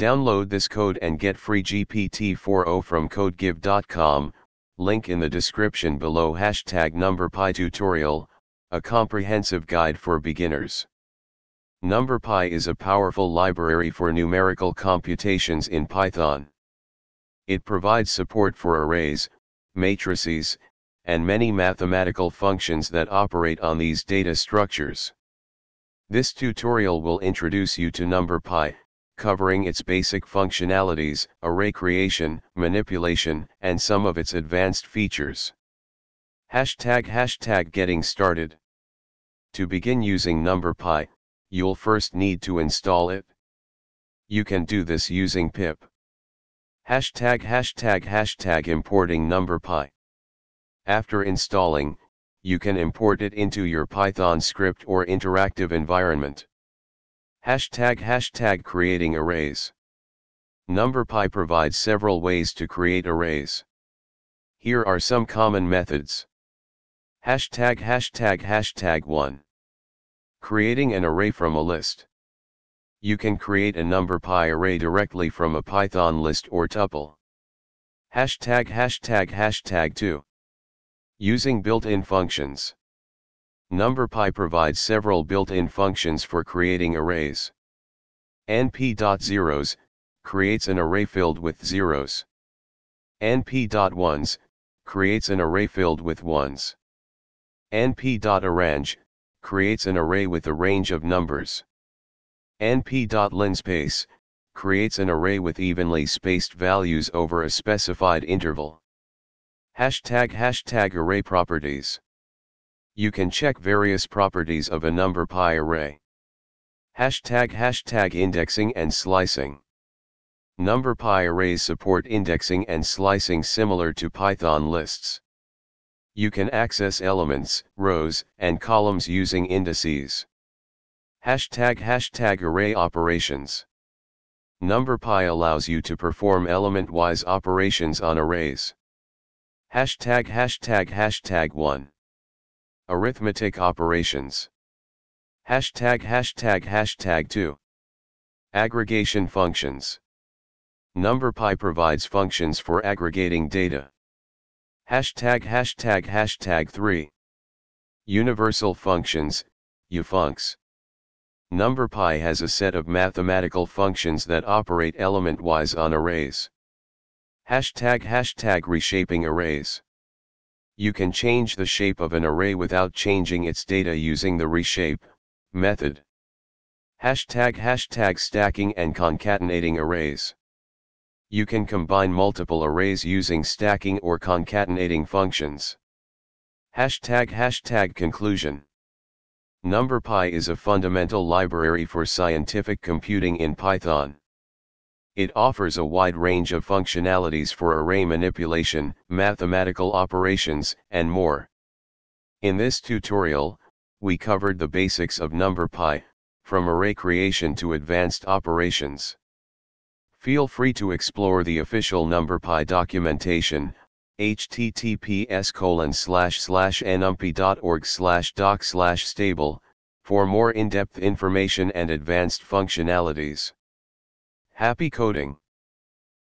Download this code and get free GPT-4o from codegive.com, link in the description below. #NumberPy tutorial, a comprehensive guide for beginners. NumberPy is a powerful library for numerical computations in Python. It provides support for arrays, matrices, and many mathematical functions that operate on these data structures. This tutorial will introduce you to NumberPy, covering its basic functionalities, array creation, manipulation, and some of its advanced features. #Getting started. To begin using NumberPy, you'll first need to install it. You can do this using pip. #importing NumberPy. After installing, you can import it into your Python script or interactive environment. #creating arrays. NumberPy provides several ways to create arrays. Here are some common methods. #1. Creating an array from a list. You can create a NumberPy array directly from a Python list or tuple. #2. Using built-in functions. NumberPy provides several built-in functions for creating arrays. np.zeros creates an array filled with zeros. np.ones creates an array filled with ones. np.arrange creates an array with a range of numbers. np.linspace creates an array with evenly spaced values over a specified interval. #array properties. You can check various properties of a NumberPy array. #indexing and slicing. NumberPy arrays support indexing and slicing similar to Python lists. You can access elements, rows, and columns using indices. #array operations. NumberPy allows you to perform element-wise operations on arrays. #1. Arithmetic operations. #2. Aggregation functions. NumberPy provides functions for aggregating data. #3. Universal functions, ufuncs. NumberPy has a set of mathematical functions that operate element-wise on arrays. #reshaping arrays. You can change the shape of an array without changing its data using the reshape method. #stacking and concatenating arrays. You can combine multiple arrays using stacking or concatenating functions. #conclusion. NumberPy is a fundamental library for scientific computing in Python. It offers a wide range of functionalities for array manipulation, mathematical operations, and more. In this tutorial, we covered the basics of NumberPy, from array creation to advanced operations. Feel free to explore the official NumberPy documentation, https://numpy.org/doc/stable, for more in-depth information and advanced functionalities. Happy coding!